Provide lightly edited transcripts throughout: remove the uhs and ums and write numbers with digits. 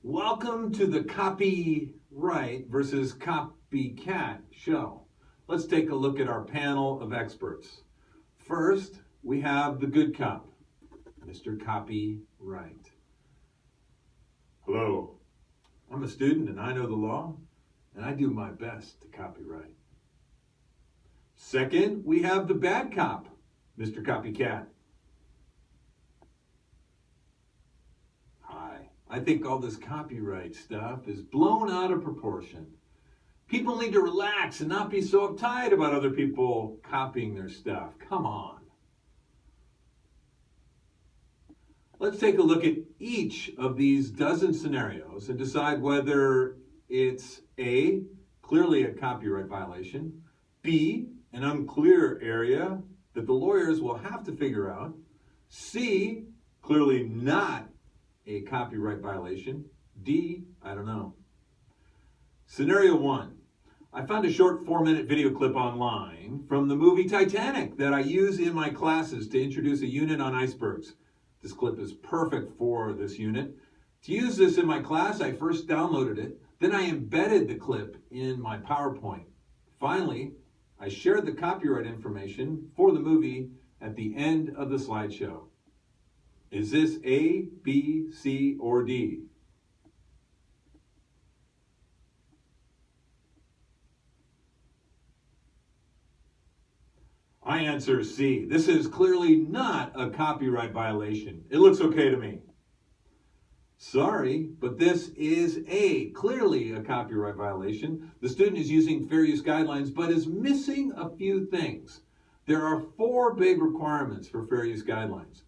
Welcome to the copyright versus copycat show. Let's take a look at our panel of experts. First, we have the good cop, Mr. Copyright. Hello, I'm a student and I know the law, and I do my best to copyright. Second, we have the bad cop, Mr. Copycat. I think all this copyright stuff is blown out of proportion. People need to relax and not be so uptight about other people copying their stuff. Come on. Let's take a look at each of these dozen scenarios and decide whether it's A, clearly a copyright violation, B, an unclear area that the lawyers will have to figure out, C, clearly not a copyright violation, D, I don't know. Scenario 1. I found a short 4-minute video clip online from the movie Titanic that I use in my classes to introduce a unit on icebergs. This clip is perfect for this unit. To use this in my class, I first downloaded it, then I embedded the clip in my PowerPoint. Finally, I shared the copyright information for the movie at the end of the slideshow. Is this A, B, C, or D? I answer C. This is clearly not a copyright violation. It looks okay to me. Sorry, but this is A, clearly a copyright violation. The student is using fair use guidelines, but is missing a few things. There are 4 big requirements for fair use guidelines.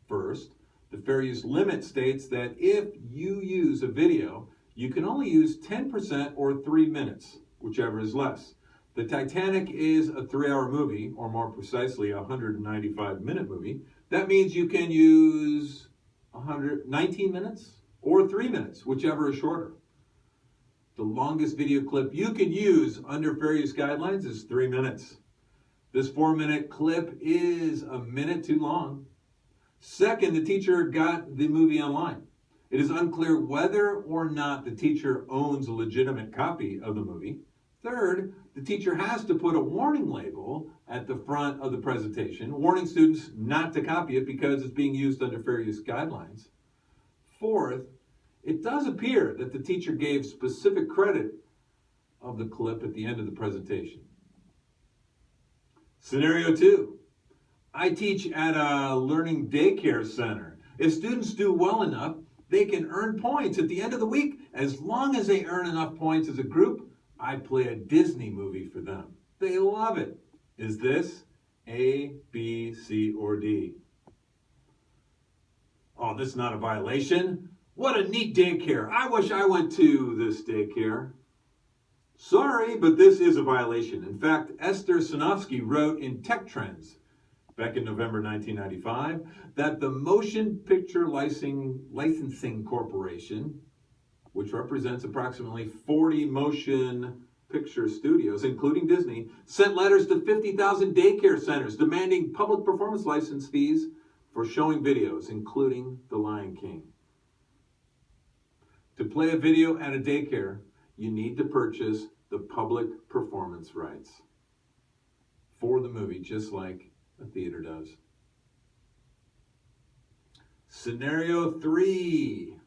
First, the fair use limit states that if you use a video, you can only use 10% or 3 minutes, whichever is less. The Titanic is a 3-hour movie, or more precisely, a 195-minute movie. That means you can use 119 minutes or 3 minutes, whichever is shorter. The longest video clip you can use under fair use guidelines is 3 minutes. This 4-minute clip is a minute too long. Second, the teacher got the movie online. It is unclear whether or not the teacher owns a legitimate copy of the movie. Third, the teacher has to put a warning label at the front of the presentation, warning students not to copy it because it's being used under fair use guidelines. Fourth, it does appear that the teacher gave specific credit of the clip at the end of the presentation. Scenario 2. I teach at a learning daycare center. If students do well enough, they can earn points at the end of the week. As long as they earn enough points as a group, I play a Disney movie for them. They love it. Is this A, B, C, or D? Oh, this is not a violation. What a neat daycare. I wish I went to this daycare. Sorry, but this is a violation. In fact, Esther Sinofsky wrote in Tech Trends back in November 1995, that the Motion Picture Licensing Corporation, which represents approximately 40 motion picture studios, including Disney, sent letters to 50,000 daycare centers demanding public performance license fees for showing videos, including The Lion King. To play a video at a daycare, you need to purchase the public performance rights for the movie, just like a theater does. Scenario 3.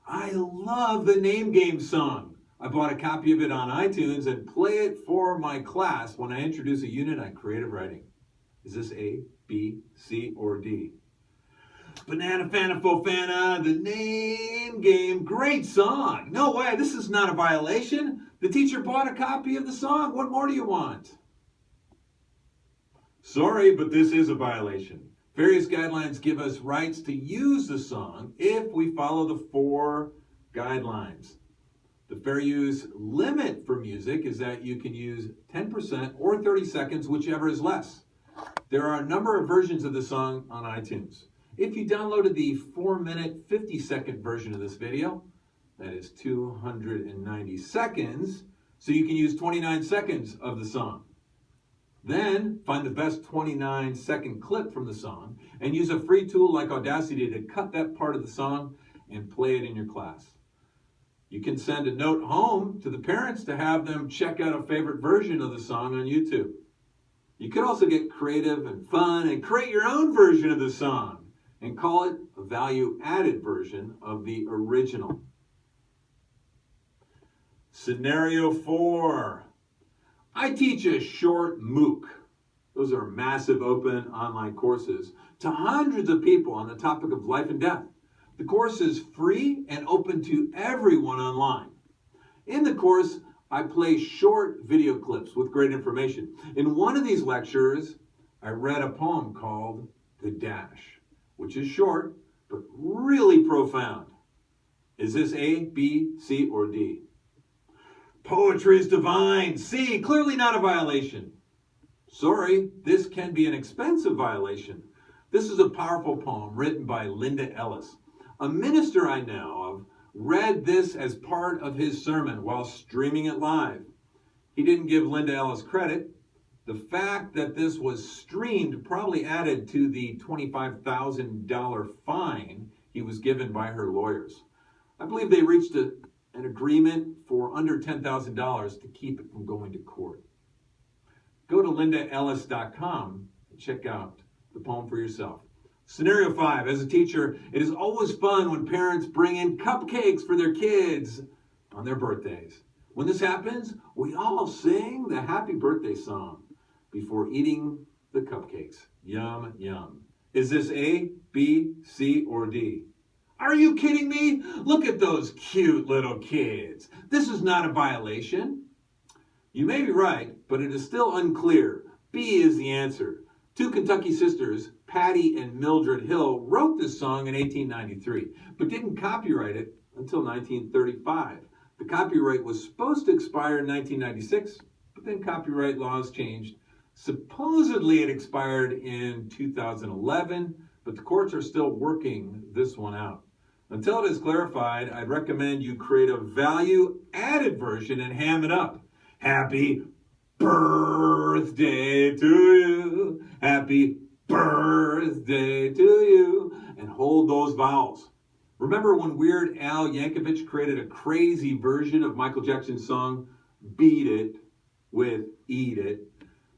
I love the Name Game song. I bought a copy of it on iTunes and play it for my class when I introduce a unit on creative writing. Is this A, B, C, or D? Banana Fana Fofana, the Name Game, great song. No way, this is not a violation. The teacher bought a copy of the song. What more do you want? Sorry, but this is a violation. Various guidelines give us rights to use the song if we follow the 4 guidelines. The fair use limit for music is that you can use 10% or 30 seconds, whichever is less. There are a number of versions of the song on iTunes. If you downloaded the 4-minute, 50-second version of this video, that is 290 seconds, so you can use 29 seconds of the song. Then find the best 29-second clip from the song and use a free tool like Audacity to cut that part of the song and play it in your class. You can send a note home to the parents to have them check out a favorite version of the song on YouTube. You could also get creative and fun and create your own version of the song and call it a value-added version of the original. Scenario 4. I teach a short MOOC. Those are massive open online courses to hundreds of people on the topic of life and death. The course is free and open to everyone online. In the course, I play short video clips with great information. In one of these lectures, I read a poem called The Dash, which is short, but really profound. Is this A, B, C, or D? Poetry is divine. C, clearly not a violation. Sorry, this can be an expensive violation. This is a powerful poem written by Linda Ellis. A minister I know of read this as part of his sermon while streaming it live. He didn't give Linda Ellis credit. The fact that this was streamed probably added to the $25,000 fine he was given by her lawyers. I believe they reached an agreement for under $10,000 to keep it from going to court. Go to lindaellis.com and check out the poem for yourself. Scenario 5. As a teacher, it is always fun when parents bring in cupcakes for their kids on their birthdays. When this happens, we all sing the happy birthday song before eating the cupcakes. Yum, yum. Is this A, B, C, or D? Are you kidding me? Look at those cute little kids. This is not a violation. You may be right, but it is still unclear. B is the answer. Two Kentucky sisters, Patty and Mildred Hill, wrote this song in 1893, but didn't copyright it until 1935. The copyright was supposed to expire in 1996, but then copyright laws changed. Supposedly it expired in 2011, but the courts are still working this one out. Until it is clarified, I'd recommend you create a value-added version and ham it up. Happy birthday to you. Happy birthday to you. And hold those vowels. Remember when Weird Al Yankovic created a crazy version of Michael Jackson's song, Beat It, with Eat It?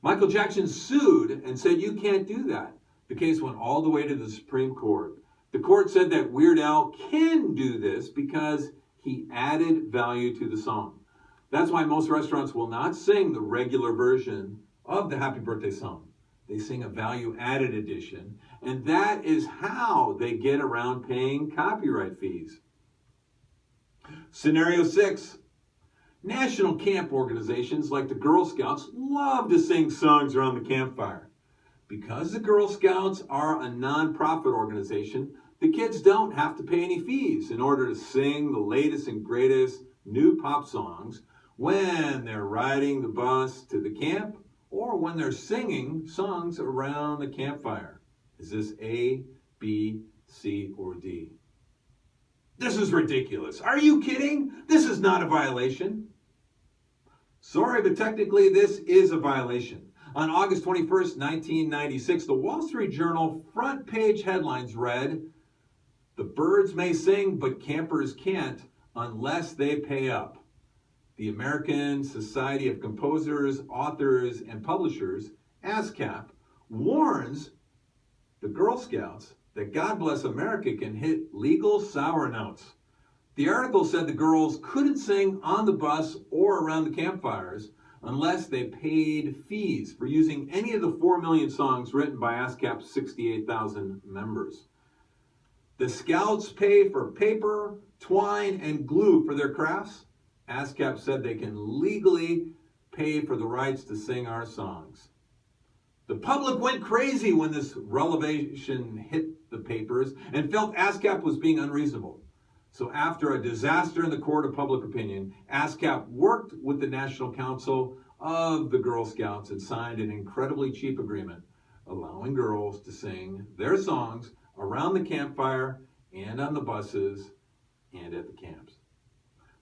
Michael Jackson sued and said, you can't do that. The case went all the way to the Supreme Court. The court said that Weird Al can do this because he added value to the song. That's why most restaurants will not sing the regular version of the Happy Birthday song. They sing a value-added edition, and that is how they get around paying copyright fees. Scenario 6. National camp organizations like the Girl Scouts love to sing songs around the campfire. Because the Girl Scouts are a non-profit organization, the kids don't have to pay any fees in order to sing the latest and greatest new pop songs when they're riding the bus to the camp or when they're singing songs around the campfire. Is this A, B, C, or D? This is ridiculous. Are you kidding? This is not a violation. Sorry, but technically this is a violation. On August 21st, 1996, the Wall Street Journal front page headlines read, "The birds may sing, but campers can't unless they pay up." The American Society of Composers, Authors, and Publishers, ASCAP, warns the Girl Scouts that God Bless America can hit legal sour notes. The article said the girls couldn't sing on the bus or around the campfires unless they paid fees for using any of the 4 million songs written by ASCAP's 68,000 members. The Scouts pay for paper, twine, and glue for their crafts. ASCAP said they can legally pay for the rights to sing our songs. The public went crazy when this revelation hit the papers and felt ASCAP was being unreasonable. So after a disaster in the court of public opinion, ASCAP worked with the National Council of the Girl Scouts and signed an incredibly cheap agreement allowing girls to sing their songs around the campfire and on the buses and at the camps.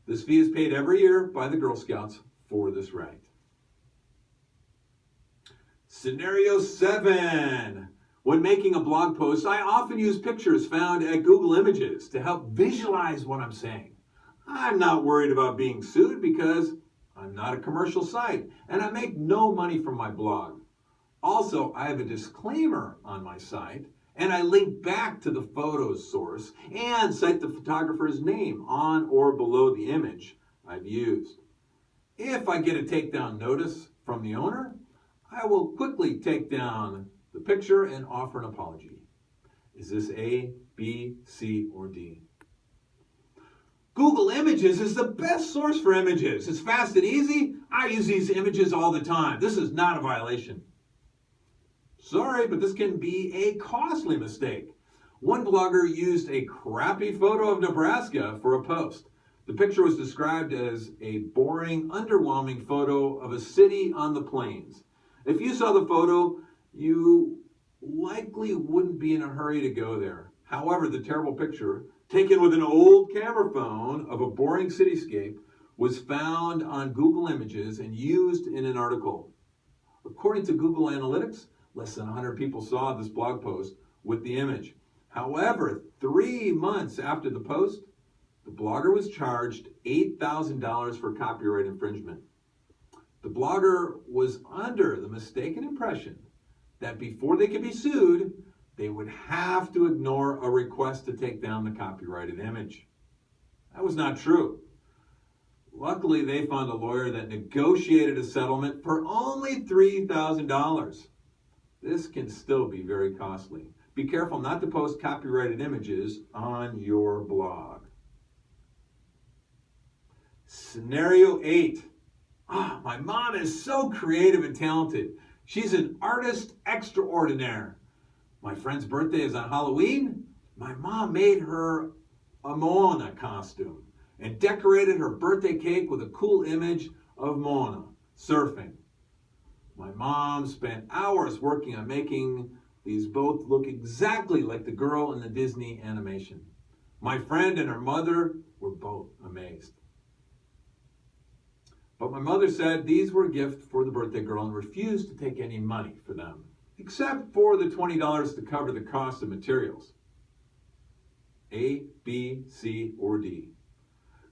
This fee is paid every year by the Girl Scouts for this right. Scenario 7. When making a blog post, I often use pictures found at Google Images to help visualize what I'm saying. I'm not worried about being sued because I'm not a commercial site and I make no money from my blog. Also, I have a disclaimer on my site and I link back to the photo's source and cite the photographer's name on or below the image I've used. If I get a takedown notice from the owner, I will quickly take down the picture and offer an apology. Is this A, B, C, or D? Google Images is the best source for images. It's fast and easy. I use these images all the time. This is not a violation. Sorry, but this can be a costly mistake. One blogger used a crappy photo of Nebraska for a post. The picture was described as a boring, underwhelming photo of a city on the plains. If you saw the photo, you likely wouldn't be in a hurry to go there. However, the terrible picture, taken with an old camera phone of a boring cityscape, was found on Google Images and used in an article. According to Google Analytics, less than 100 people saw this blog post with the image. However, 3 months after the post, the blogger was charged $8,000 for copyright infringement. The blogger was under the mistaken impression that before they could be sued, they would have to ignore a request to take down the copyrighted image. That was not true. Luckily, they found a lawyer that negotiated a settlement for only $3,000. This can still be very costly. Be careful not to post copyrighted images on your blog. Scenario 8. My mom is so creative and talented. She's an artist extraordinaire. My friend's birthday is on Halloween. My mom made her a Moana costume and decorated her birthday cake with a cool image of Moana surfing. My mom spent hours working on making these both look exactly like the girl in the Disney animation. My friend and her mother were both amazed. But my mother said these were a gift for the birthday girl and refused to take any money for them, except for the $20 to cover the cost of materials. A, B, C, or D.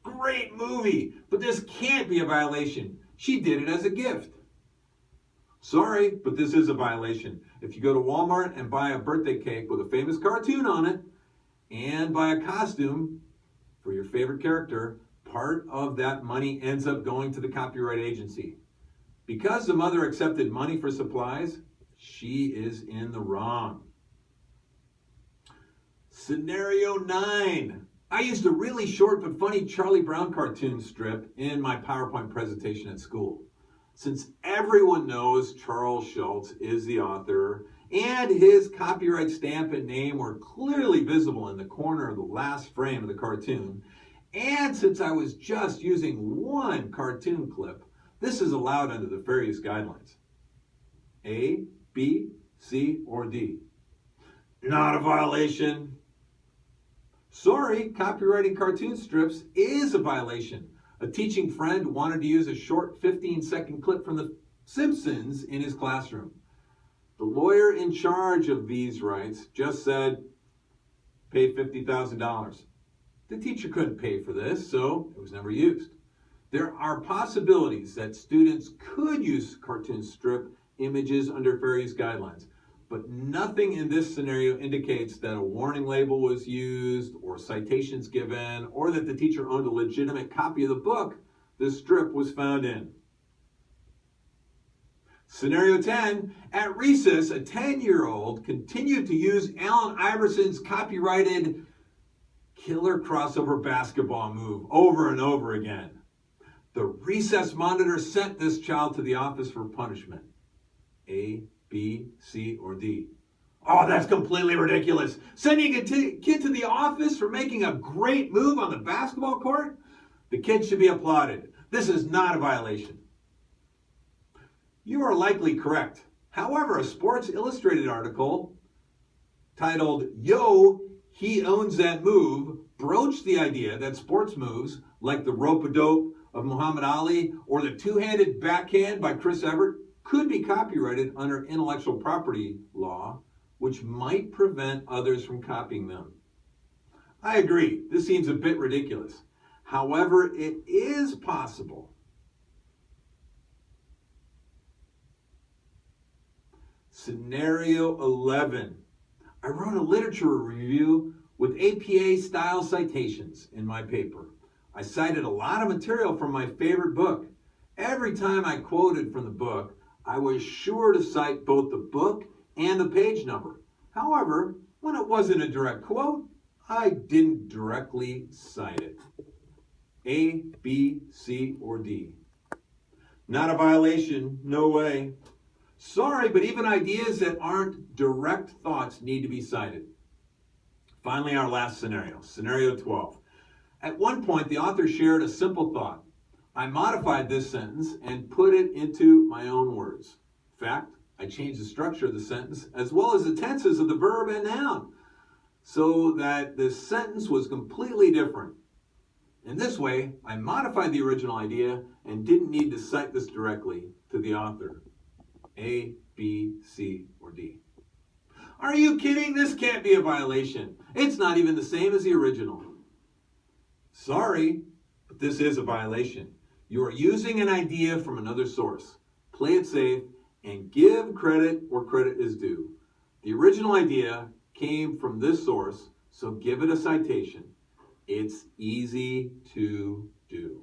Great movie, but this can't be a violation. She did it as a gift. Sorry, but this is a violation. If you go to Walmart and buy a birthday cake with a famous cartoon on it and buy a costume for your favorite character, part of that money ends up going to the copyright agency. Because the mother accepted money for supplies, she is in the wrong. Scenario 9. I used a really short but funny Charlie Brown cartoon strip in my PowerPoint presentation at school. Since everyone knows Charles Schulz is the author and his copyright stamp and name were clearly visible in the corner of the last frame of the cartoon, and since I was just using one cartoon clip, this is allowed under the fair use guidelines. A, B, C, or D? Not a violation. Sorry, copyrighting cartoon strips is a violation. A teaching friend wanted to use a short 15-second clip from The Simpsons in his classroom. The lawyer in charge of these rights just said, pay $50,000. The teacher couldn't pay for this, so it was never used. There are possibilities that students could use cartoon strip images under fair use guidelines, but nothing in this scenario indicates that a warning label was used or citations given or that the teacher owned a legitimate copy of the book this strip was found in. Scenario 10, at recess, a 10-year-old continued to use Allen Iverson's copyrighted killer crossover basketball move over and over again. The recess monitor sent this child to the office for punishment. A, B, C, or D? Oh, that's completely ridiculous. Sending a kid to the office for making a great move on the basketball court? The kid should be applauded. This is not a violation. You are likely correct. However, a Sports Illustrated article titled, "Yo, He Owns That Move," broached the idea that sports moves like the rope-a-dope of Muhammad Ali or the two-handed backhand by Chris Evert could be copyrighted under intellectual property law which might prevent others from copying them. I agree, this seems a bit ridiculous. However, it is possible. Scenario 11. I wrote a literature review with APA style citations in my paper. I cited a lot of material from my favorite book. Every time I quoted from the book, I was sure to cite both the book and the page number. However, when it wasn't a direct quote, I didn't directly cite it. A, B, C, or D. Not a violation, no way. Sorry, but even ideas that aren't direct thoughts need to be cited. Finally, our last scenario, scenario 12. At one point, the author shared a simple thought. I modified this sentence and put it into my own words. In fact, I changed the structure of the sentence as well as the tenses of the verb and noun so that the sentence was completely different. In this way, I modified the original idea and didn't need to cite this directly to the author. A, B, C, or D. Are you kidding? This can't be a violation. It's not even the same as the original. Sorry, but this is a violation. You are using an idea from another source. Play it safe and give credit where credit is due. The original idea came from this source, so give it a citation. It's easy to do.